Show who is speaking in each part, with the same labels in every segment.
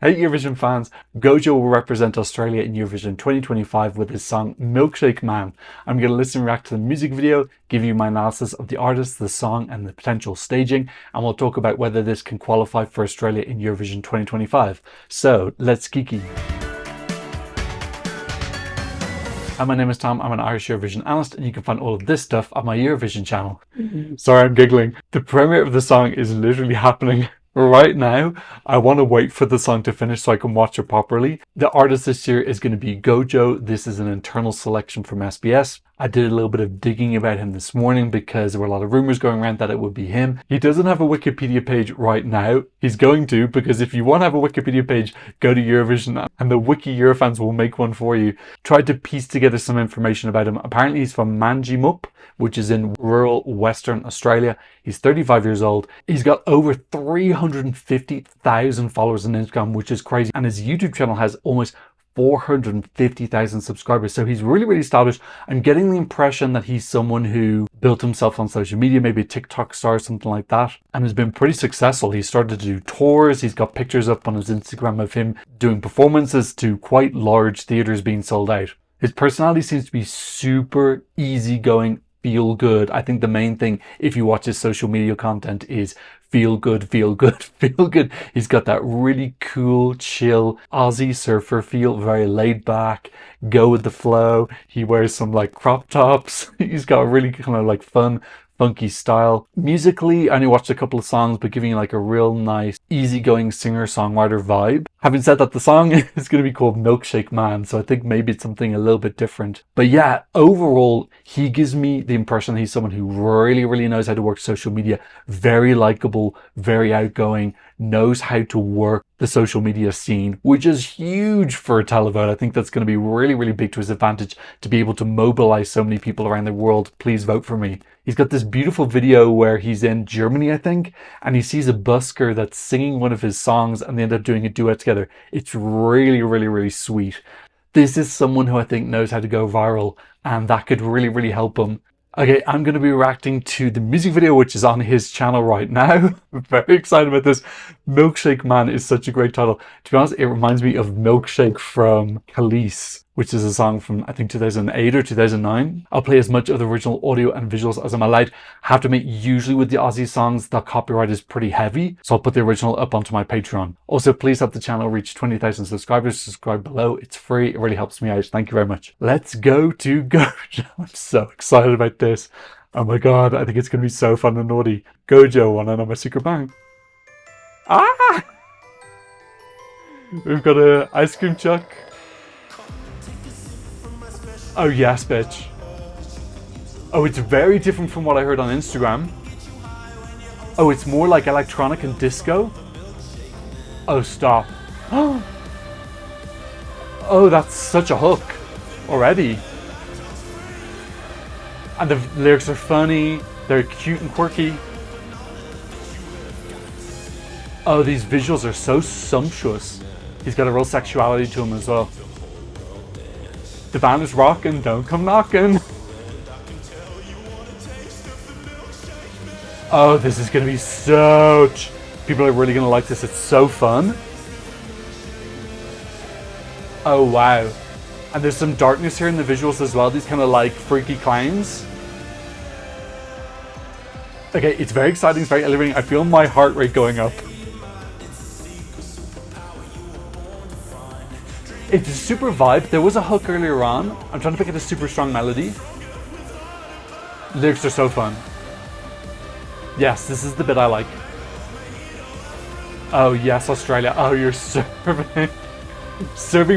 Speaker 1: Hey Eurovision fans, Gojo will represent Australia in Eurovision 2025 with his song Milkshake Man. I'm going to listen and react to the music video, give you my analysis of the artist, the song and the potential staging, and we'll talk about whether this can qualify for Australia in Eurovision 2025. So let's geeky. Hi, my name is Tom, I'm an Irish Eurovision analyst and you can find all of this stuff on my Eurovision channel. Sorry, I'm giggling. The premiere of the song is literally happening right now. I want to wait for the song to finish so I can watch it properly. The artist this year is going to be Gojo. This is an internal selection from SBS. I did a little bit of digging about him this morning because there were a lot of rumors going around that it would be him. He doesn't have a Wikipedia page right now. He's going to, because if you want to have a Wikipedia page, go to Eurovision and the Wiki Eurofans will make one for you. Tried to piece together some information about him. Apparently he's from Manjimup, which is in rural Western Australia. He's 35 years old. He's got over 350,000 followers on Instagram, which is crazy. And his YouTube channel has almost 450,000 subscribers. So he's really established. I'm getting the impression that he's someone who built himself on social media, maybe a TikTok star or something like that, and has been pretty successful. He started to do tours. He's got pictures up on his Instagram of him doing performances to quite large theaters being sold out. His personality seems to be super easygoing, feel good. I think the main thing, if you watch his social media content, is feel good, feel good, feel good. He's got that really cool, chill Aussie surfer feel, very laid back, go with the flow. He wears some like crop tops. He's got a really kind of like fun, funky style. Musically, I only watched a couple of songs, but giving you like a real nice, easygoing singer-songwriter vibe. Having said that, the song is going to be called Milkshake Man, so I think maybe it's something a little bit different. But yeah, overall, he gives me the impression that he's someone who really knows how to work social media. Very likable, very outgoing, knows how to work the social media scene, which is huge for a televote. I think that's going to be really big to his advantage to be able to mobilize so many people around the world. Please vote for me. He's got this beautiful video where he's in Germany, I think, and he sees a busker that's singing one of his songs and they end up doing a duet together. It's really sweet. This is someone who I think knows how to go viral, and that could really help him. Okay, I'm going to be reacting to the music video, which is on his channel right now. I'm very excited about this. Milkshake Man is such a great title. To be honest, it reminds me of Milkshake from Khalees, which is a song from, I think, 2008 or 2009. I'll play as much of the original audio and visuals as I'm allowed. Have to admit, usually with the Aussie songs, the copyright is pretty heavy, so I'll put the original up onto my Patreon. Also, please help the channel reach 20,000 subscribers. Subscribe below. It's free. It really helps me out. Thank you very much. Let's go to Gojo. I'm so excited about this. Oh my god, I think it's going to be so fun and naughty. Gojo, wanna know my secret bang? Ah! We've got a ice cream truck. Oh yes, bitch. Oh, it's very different from what I heard on Instagram. Oh, it's more like electronic and disco. Oh, stop. Oh, that's such a hook already. And the lyrics are funny. They're cute and quirky. Oh, these visuals are so sumptuous. He's got a real sexuality to him as well. The band is rocking, don't come knocking. Oh, this is gonna be so... People are really gonna like this, it's so fun. Oh wow. And there's some darkness here in the visuals as well, these kind of like freaky clowns. Okay, it's very exciting, it's very elevating. I feel my heart rate going up. It's a super vibe. There was a hook earlier on. I'm trying to pick out a super strong melody. Lyrics are so fun. Yes, this is the bit I like. Oh yes, Australia. Oh, you're serving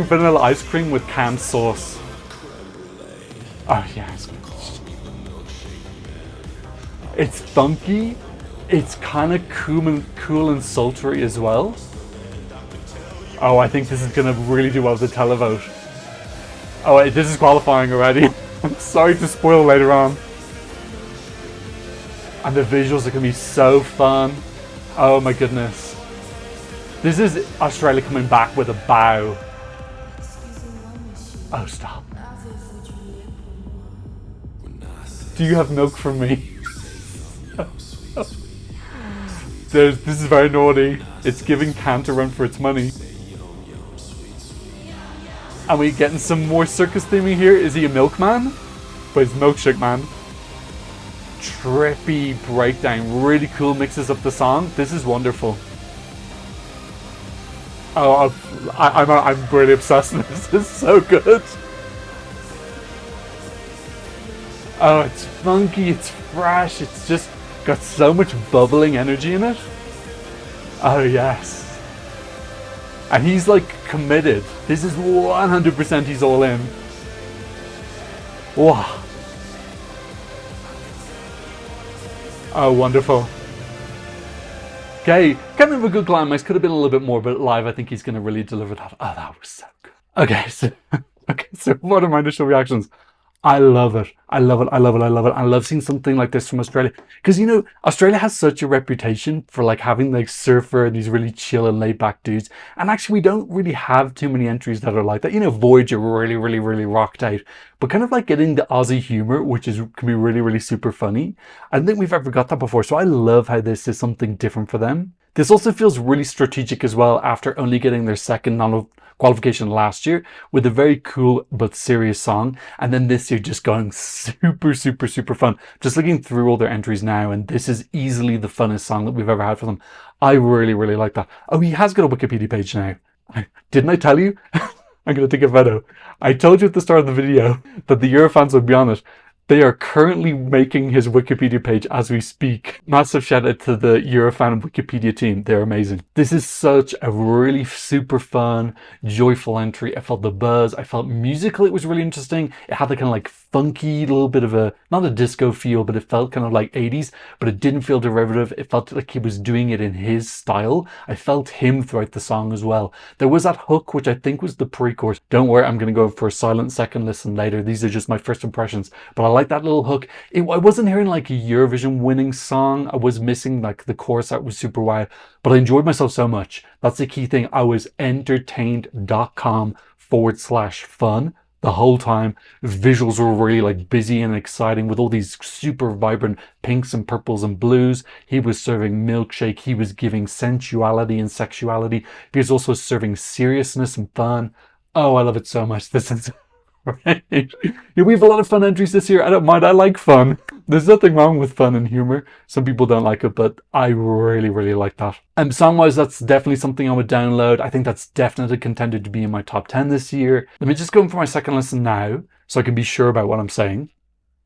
Speaker 1: vanilla ice cream with canned sauce. Oh yes. It's funky. It's kind of cool and sultry as well. Oh, I think this is going to really do well with the televote. Oh wait, this is qualifying already. I'm sorry to spoil later on. And the visuals are going to be so fun. Oh my goodness. This is Australia coming back with a bow. Oh, stop. Do you have milk for me? This is very naughty. It's giving Kant a run for its money. And we getting some more circus theming here. Is he a milkman? But he's Milkshake Man. Trippy breakdown, really cool, mixes up the song. This is wonderful. Oh, I'm really obsessed with this. This is so good. Oh, it's funky, it's fresh, it's just got so much bubbling energy in it. Oh yes. And he's like committed. This is 100% he's all in. Wow. Oh, wonderful. Okay, kind of a good climax. Could have been a little bit more, but live, I think he's going to really deliver that. Oh, that was so good. So what are my initial reactions? I love it. I love it. I love it. I love it. I love seeing something like this from Australia. Because, you know, Australia has such a reputation for like having like surfer and these really chill and laid back dudes. And actually, we don't really have too many entries that are like that. You know, Voyager really rocked out. But kind of like getting the Aussie humor, which is can be really super funny. I don't think we've ever got that before. So I love how this is something different for them. This also feels really strategic as well after only getting their second qualification last year with a very cool but serious song, and then this year just going super fun. Just looking through all their entries now, and this is easily the funnest song that we've ever had for them. I really like that. Oh, he has got a Wikipedia page now. Didn't I tell you? I'm going to take a photo. I told you at the start of the video that the Eurofans would be on it. They are currently making his Wikipedia page as we speak. Massive shout out to the Eurofan Wikipedia team. They're amazing. This is such a really super fun, joyful entry. I felt the buzz. I felt musically it was really interesting. It had the kind of like funky little bit of a, not a disco feel, but it felt kind of like 80s, but it didn't feel derivative. It felt like he was doing it in his style. I felt him throughout the song as well. There was that hook, which I think was the pre-chorus. Don't worry, I'm going to go for a silent second listen later. These are just my first impressions, but I like that little hook. I wasn't hearing like a Eurovision winning song. I was missing like the chorus that was super wild, but I enjoyed myself so much. That's the key thing. I was entertained.com/fun the whole time. Visuals were really like busy and exciting with all these super vibrant pinks and purples and blues. He was serving milkshake. He was giving sensuality and sexuality. He was also serving seriousness and fun. Oh, I love it so much. This is right. Yeah, we have a lot of fun entries this year. I don't mind. I like fun. There's nothing wrong with fun and humor. Some people don't like it, but I really like that. And song-wise, that's definitely something I would download. I think that's definitely a contender to be in my top 10 this year. Let me just go in for my second listen now, so I can be sure about what I'm saying.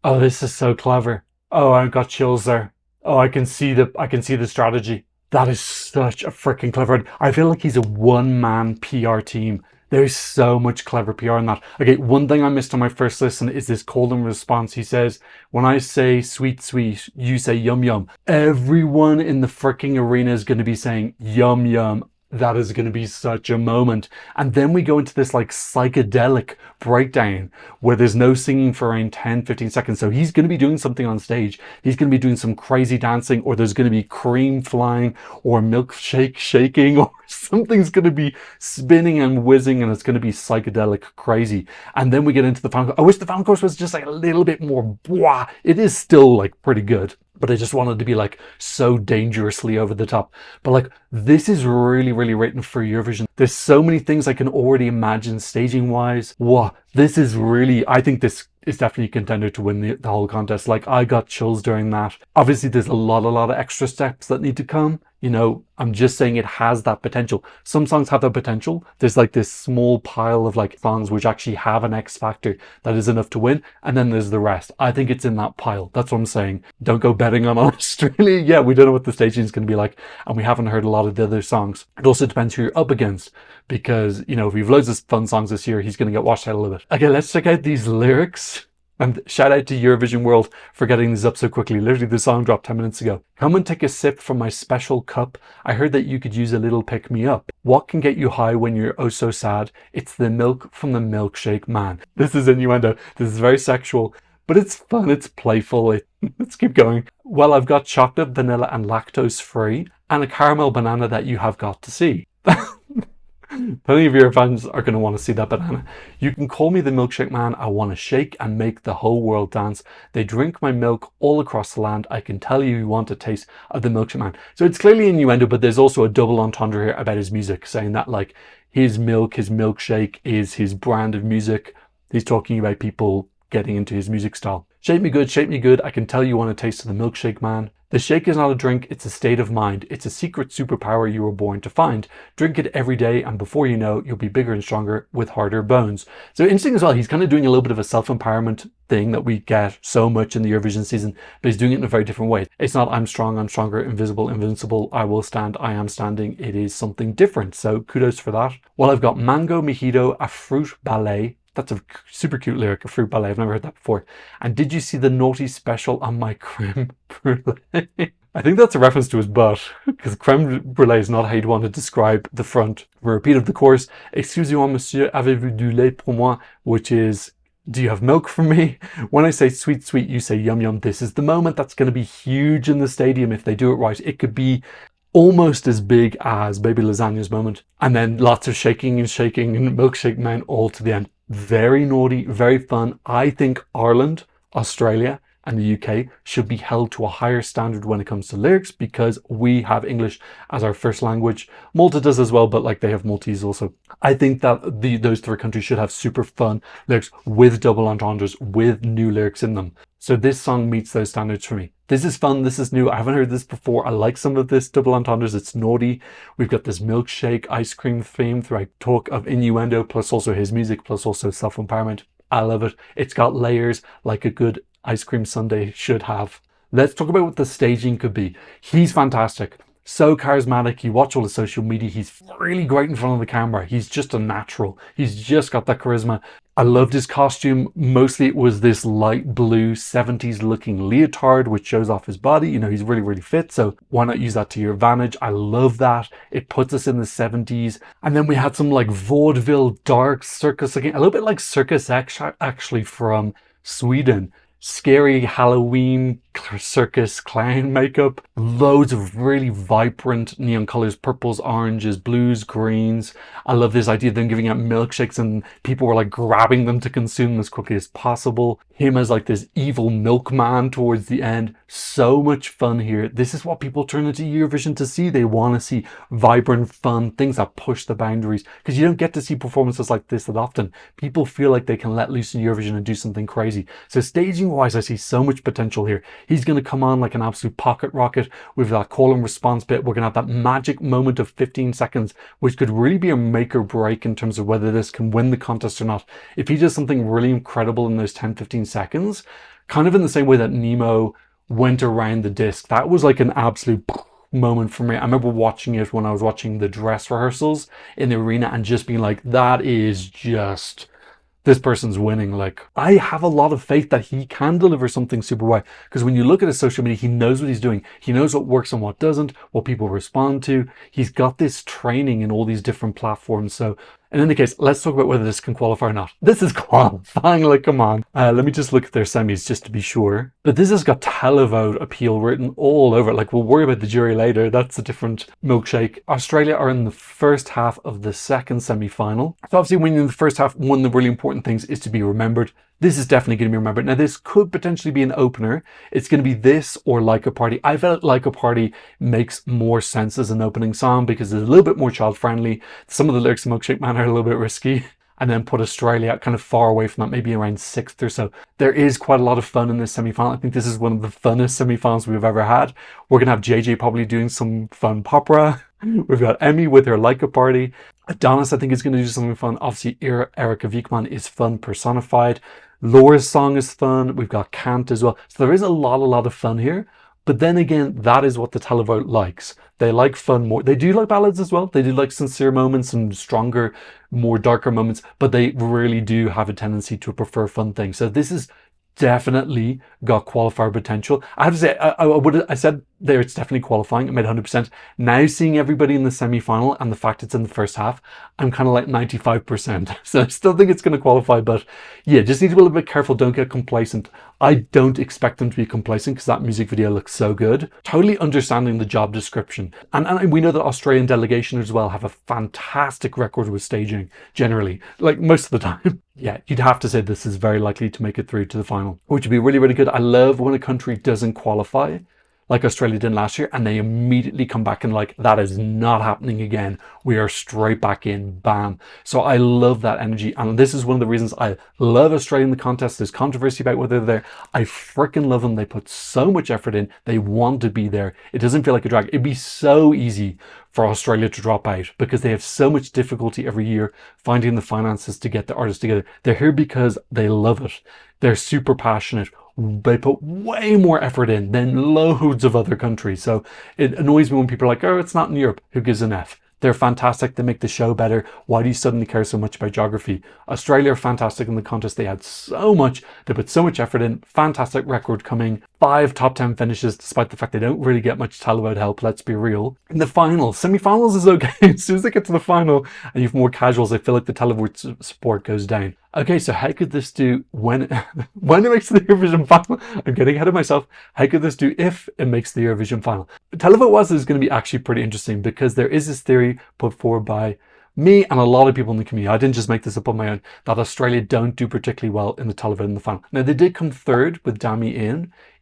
Speaker 1: Oh, this is so clever. Oh, I got chills there. Oh, I can see the strategy. That is such a freaking clever. I feel like he's a one-man PR team. There's so much clever PR in that. Okay, one thing I missed on my first listen is this call and response. He says, when I say sweet, sweet, you say yum, yum. Everyone in the freaking arena is going to be saying yum, yum. That is going to be such a moment. And then we go into this like psychedelic breakdown where there's no singing for around 10-15 seconds. So he's going to be doing something on stage. He's going to be doing some crazy dancing, or there's going to be cream flying or milkshake shaking, or something's going to be spinning and whizzing, and it's going to be psychedelic crazy. And then we get into the final. I wish the final course was just like a little bit more blah. It is still like pretty good, but I just wanted to be like so dangerously over the top. But like, this is really written for Eurovision. There's so many things I can already imagine staging wise. Wow, this is really, I think this is definitely a contender to win the whole contest. Like, I got chills during that. Obviously, there's a lot of extra steps that need to come. You know, I'm just saying it has that potential. Some songs have that potential. There's like this small pile of like songs which actually have an X factor that is enough to win. And then there's the rest. I think it's in that pile. That's what I'm saying. Don't go betting on Australia. Yeah, we don't know what the staging is going to be like. And we haven't heard a lot of the other songs. It also depends who you're up against. Because, you know, if we've loads of fun songs this year, he's going to get washed out a little bit. Okay, let's check out these lyrics. And shout out to Eurovision World for getting this up so quickly. Literally, the song dropped 10 minutes ago. Come and take a sip from my special cup. I heard that you could use a little pick-me-up. What can get you high when you're oh so sad? It's the milk from the Milkshake Man. This is innuendo. This is very sexual, but it's fun. It's playful. Let's keep going. Well, I've got chocolate, vanilla, and lactose free, and a caramel banana that you have got to see. Plenty of your fans are going to want to see that banana. You can call me the milkshake man. I want to shake and make the whole world dance. They drink my milk all across the land. I can tell you want a taste of the milkshake man. So it's clearly innuendo, but there's also a double entendre here about his music, saying that like his milk, his milkshake is his brand of music. He's talking about people getting into his music style. Shake me good, I can tell you want a taste of the milkshake man. The shake is not a drink, it's a state of mind. It's a secret superpower you were born to find. Drink it every day and before you know, you'll be bigger and stronger with harder bones. So interesting as well, he's kind of doing a little bit of a self-empowerment thing that we get so much in the Eurovision season, but he's doing it in a very different way. It's not I'm strong, I'm stronger, invisible, invincible, I will stand, I am standing. It is something different. So kudos for that. Well, I've got mango mojito, a fruit ballet. That's a super cute lyric, a fruit ballet. I've never heard that before. And did you see the naughty special on my creme brulee? I think that's a reference to his butt, because creme brulee is not how you'd want to describe the front. A repeat of the chorus, excusez-moi monsieur, avez-vous du lait pour moi? Which is, do you have milk for me? When I say sweet, sweet, you say yum, yum. This is the moment that's going to be huge in the stadium if they do it right. It could be almost as big as Baby Lasagna's moment. And then lots of shaking and Milkshake Man all to the end. Very naughty, very fun. I think Ireland, Australia, and the UK should be held to a higher standard when it comes to lyrics because we have English as our first language. Malta does as well, but like they have Maltese also. I think that those three countries should have super fun lyrics with double entendres, with new lyrics in them. So this song meets those standards for me. This is fun, this is new, I haven't heard this before. I like some of this double entendres, it's naughty. We've got this milkshake ice cream theme throughout talk of innuendo, plus also his music, plus also self-empowerment. I love it. It's got layers like a good ice cream sundae should have. Let's talk about what the staging could be. He's fantastic. So charismatic. You watch all his social media. He's really great in front of the camera. He's just a natural. He's just got that charisma. I loved his costume. Mostly it was this light blue 70s looking leotard, which shows off his body. You know, he's really, really fit. So why not use that to your advantage? I love that. It puts us in the 70s. And then we had some like vaudeville dark circus looking, a little bit like Circus X actually from Sweden. Scary Halloween circus clown makeup, loads of really vibrant neon colors, purples, oranges, blues, greens. I love this idea of them giving out milkshakes and people were like grabbing them to consume as quickly as possible. Him as like this evil milkman towards the end. So much fun here. This is what people turn into Eurovision to see. They want to see vibrant, fun things that push the boundaries because you don't get to see performances like this that often. People feel like they can let loose in Eurovision and do something crazy. So staging wise, I see so much potential here. He's going to come on like an absolute pocket rocket with that call and response bit. We're going to have that magic moment of 15 seconds, which could really be a make or break in terms of whether this can win the contest or not. If he does something really incredible in those 10-15 seconds, kind of in the same way that Nemo went around the disc, that was like an absolute moment for me. I remember watching it when I was watching the dress rehearsals in the arena and just being like, that is just... this person's winning. Like, I have a lot of faith that he can deliver something super wide because when you look at his social media, he knows what he's doing. He knows what works and what doesn't, what people respond to. He's got this training in all these different platforms. So in any case, let's talk about whether this can qualify or not. This is qualifying, like, come on. Let me just look at their semis just to be sure. But this has got televote appeal written all over it. Like, we'll worry about the jury later. That's a different milkshake. Australia are in the first half of the second semi-final. So obviously winning the first half, one of the really important things is to be remembered. This is definitely going to be remembered. Now, this could potentially be an opener. It's going to be this or Like a Party. I felt Like a Party makes more sense as an opening song because it's a little bit more child-friendly. Some of the lyrics of Milkshake Man are a little bit risky. And then put Australia kind of far away from that, maybe around 6th or so. There is quite a lot of fun in this semi-final. I think this is one of the funnest semi-finals we've ever had. We're going to have JJ probably doing some fun popra. We've got Emmy with her Like a Party. Adonis, I think, is going to do something fun. Obviously, Erica Wiekman is fun personified. Laura's song is fun. We've got Kant as well. So there is a lot of fun here. But then again, that is what the televote likes. They like fun more. They do like ballads as well. They do like sincere moments and stronger, more darker moments. But they really do have a tendency to prefer fun things. So this is definitely got qualifier potential. I have to say, I said there it's definitely qualifying. I made 100%. Now seeing everybody in the semi-final and the fact it's in the first half, I'm kind of like 95%. So I still think it's going to qualify, but yeah, just need to be a little bit careful. Don't get complacent. I don't expect them to be complacent because that music video looks so good. Totally understanding the job description. And we know that Australian delegation as well have a fantastic record with staging generally, like most of the time. Yeah, you'd have to say this is very likely to make it through to the final, which would be really, really good. I love when a country doesn't qualify like Australia did last year, and they immediately come back and like, that is not happening again. We are straight back in, bam. So I love that energy. And this is one of the reasons I love Australia in the contest. There's controversy about whether they're there. I freaking love them. They put so much effort in. They want to be there. It doesn't feel like a drag. It'd be so easy for Australia to drop out because they have so much difficulty every year finding the finances to get the artists together. They're here because they love it. They're super passionate. They put way more effort in than loads of other countries. So it annoys me when people are like, oh, it's not in Europe. Who gives an F? They're fantastic. They make the show better. Why do you suddenly care so much about geography? Australia are fantastic in the contest. They had so much. They put so much effort in. Fantastic record coming. 5 top 10 finishes, despite the fact they don't really get much televote help. Let's be real. In the finals, semi-finals is okay. As soon as they get to the final and you have more casuals, I feel like the televote support goes down. Okay, so how could this do when it makes the Eurovision final? I'm getting ahead of myself. How could this do if it makes the Eurovision final? Televote was is going to be actually pretty interesting because there is this theory put forward by me and a lot of people in the community. I didn't just make this up on my own, that Australia don't do particularly well in the televote in the final. Now, they did come third with Dami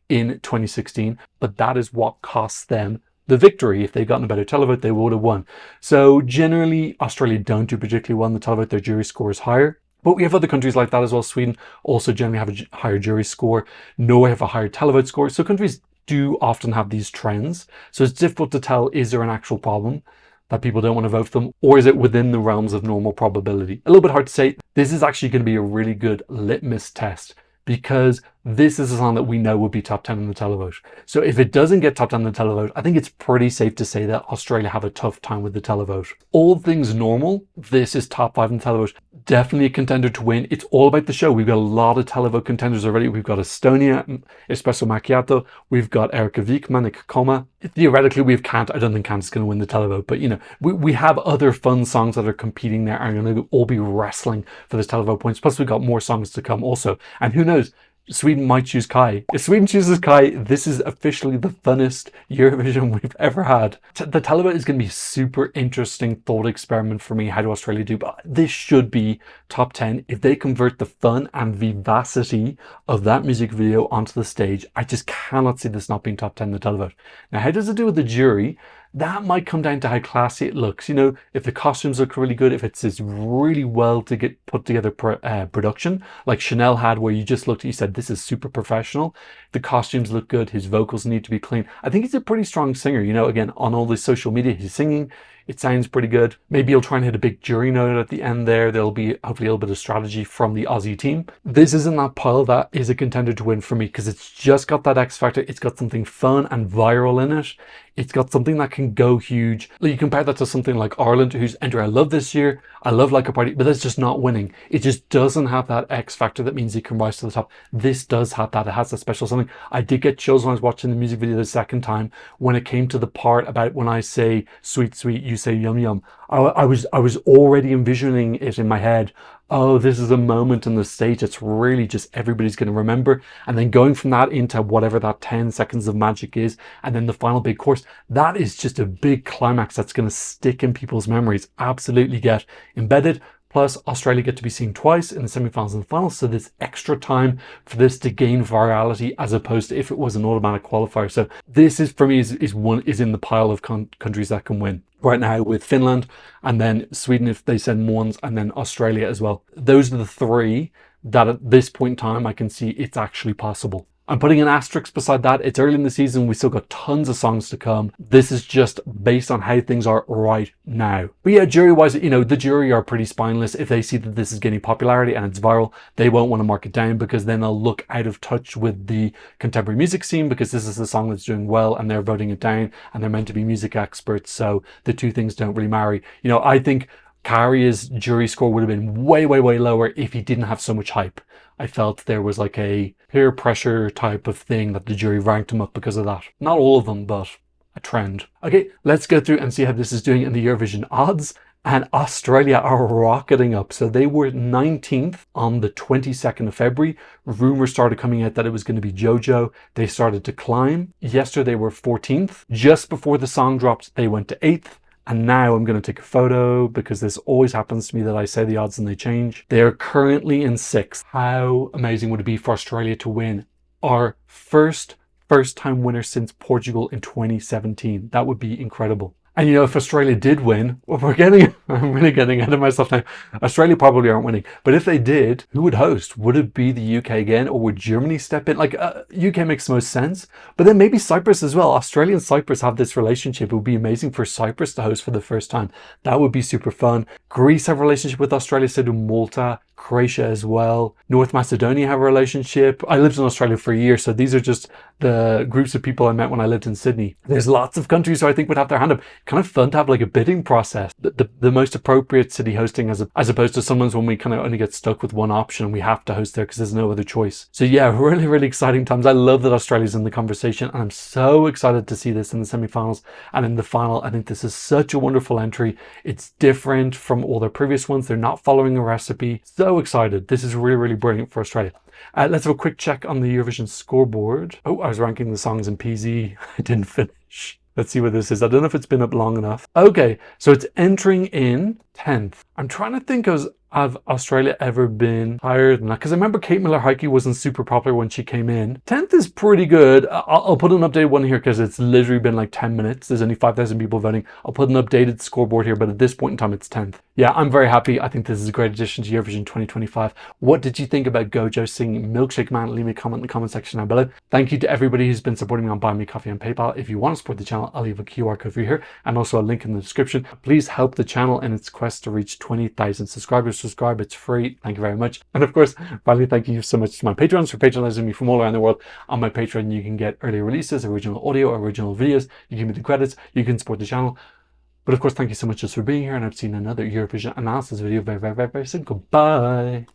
Speaker 1: in 2016, but that is what cost them the victory. If they'd gotten a better televote, they would have won. So generally, Australia don't do particularly well in the televote. Their jury score is higher. But we have other countries like that as well. Sweden also generally have a higher jury score. Norway have a higher televote score. So countries do often have these trends. So it's difficult to tell, is there an actual problem that people don't want to vote for them, or is it within the realms of normal probability? A little bit hard to say. This is actually going to be a really good litmus test because this is a song that we know will be top 10 in the televote. So if it doesn't get top 10 in the televote, I think it's pretty safe to say that Australia have a tough time with the televote. All things normal, this is top 5 in the televote. Definitely a contender to win. It's all about the show. We've got a lot of televote contenders already. We've got Estonia, Espresso Macchiato. We've got Erika Wikman, Coma. Theoretically, we have Kant. I don't think Kant's going to win the televote, but you know, we have other fun songs that are competing there and are going to all be wrestling for this televote points. Plus, we've got more songs to come also. And who knows? Sweden might choose Kai. If Sweden chooses Kai, this is officially the funnest Eurovision we've ever had. The televote is going to be a super interesting thought experiment for me. How do Australia do? But this should be top 10. If they convert the fun and vivacity of that music video onto the stage, I just cannot see this not being top 10 in the televote. Now, how does it do with the jury? That might come down to how classy it looks. You know, if the costumes look really good, if it's this really well to get put together production, like Chanel had, where you just looked at, you said, this is super professional. The costumes look good. His vocals need to be clean. I think he's a pretty strong singer. You know, again, on all the social media, he's singing. It sounds pretty good. Maybe he'll try and hit a big jury note at the end there. There'll be hopefully a little bit of strategy from the Aussie team. This isn't that pile that is a contender to win for me because it's just got that X factor. It's got something fun and viral in it. It's got something that can go huge. You compare that to something like Ireland, who's entered I Love this year. I Love Like a Party, but that's just not winning. It just doesn't have that X factor that means it can rise to the top. This does have that. It has a special something. I did get chills when I was watching the music video the second time when it came to the part about when I say sweet, sweet, you say yum, yum. I was already envisioning it in my head. Oh, this is a moment in the stage that's really just everybody's going to remember. And then going from that into whatever that 10 seconds of magic is, and then the final big chorus, that is just a big climax that's going to stick in people's memories. Absolutely get embedded. Plus, Australia get to be seen twice in the semi-finals and the finals, so there's extra time for this to gain virality as opposed to if it was an automatic qualifier. So this is, for me, is in the pile of countries that can win right now, with Finland and then Sweden if they send ones, and then Australia as well. Those are the three that at this point in time I can see it's actually possible. I'm putting an asterisk beside that. It's early in the season. We still got tons of songs to come. This is just based on how things are right now. But yeah, jury-wise, you know, the jury are pretty spineless. If they see that this is getting popularity and it's viral, they won't want to mark it down because then they'll look out of touch with the contemporary music scene because this is a song that's doing well and they're voting it down and they're meant to be music experts. So the two things don't really marry. You know, I think Karia's jury score would have been way, way, way lower if he didn't have so much hype. I felt there was like a peer pressure type of thing that the jury ranked him up because of that. Not all of them, but a trend. Okay, let's go through and see how this is doing in the Eurovision odds. And Australia are rocketing up. So they were 19th on the 22nd of February. Rumors started coming out that it was going to be JoJo. They started to climb. Yesterday they were 14th. Just before the song dropped, they went to 8th. And now I'm going to take a photo because this always happens to me that I say the odds and they change. They are currently in 6th. How amazing would it be for Australia to win our first time winner since Portugal in 2017? That would be incredible. And you know, if Australia did win, well, I'm really getting ahead of myself now. Australia probably aren't winning. But if they did, who would host? Would it be the UK again? Or would Germany step in? Like, UK makes the most sense. But then maybe Cyprus as well. Australia and Cyprus have this relationship. It would be amazing for Cyprus to host for the first time. That would be super fun. Greece have a relationship with Australia, so do Malta. Croatia as well. North Macedonia have a relationship. I lived in Australia for a year, so these are just the groups of people I met when I lived in Sydney. There's lots of countries who I think would have their hand up. Kind of fun to have like a bidding process. The most appropriate city hosting as opposed to someone's when we kind of only get stuck with one option and we have to host there because there's no other choice. So yeah, really, really exciting times. I love that Australia's in the conversation and I'm so excited to see this in the semi-finals and in the final. I think this is such a wonderful entry. It's different from all their previous ones. They're not following a recipe. So excited. This is really, really brilliant for Australia. Let's have a quick check on the Eurovision scoreboard. Oh, I was ranking the songs in PZ. I didn't finish. Let's see what this is. I don't know if it's been up long enough. Okay, so it's entering in 10th. I'm trying to think of Australia ever been higher than that? Because I remember Kate Miller-Heidke wasn't super popular when she came in. 10th is pretty good. I'll put an updated one here because it's literally been like 10 minutes. There's only 5,000 people voting. I'll put an updated scoreboard here, but at this point in time, it's 10th. Yeah, I'm very happy. I think this is a great addition to Eurovision 2025. What did you think about Gojo singing Milkshake Man? Leave me a comment in the comment section down below. Thank you to everybody who's been supporting me on Buy Me Coffee and PayPal. If you want to support the channel, I'll leave a QR code for you here and also a link in the description. Please help the channel in its quest to reach 20,000 subscribers. Subscribe, it's free. Thank you very much. And of course, finally, thank you so much to my patrons for patronizing me from all around the world. On my Patreon, you can get early releases, original audio, original videos. You give me the credits. You can support the channel. But of course, thank you so much just for being here. And I've seen another Eurovision analysis video very, very, very, very soon. Goodbye.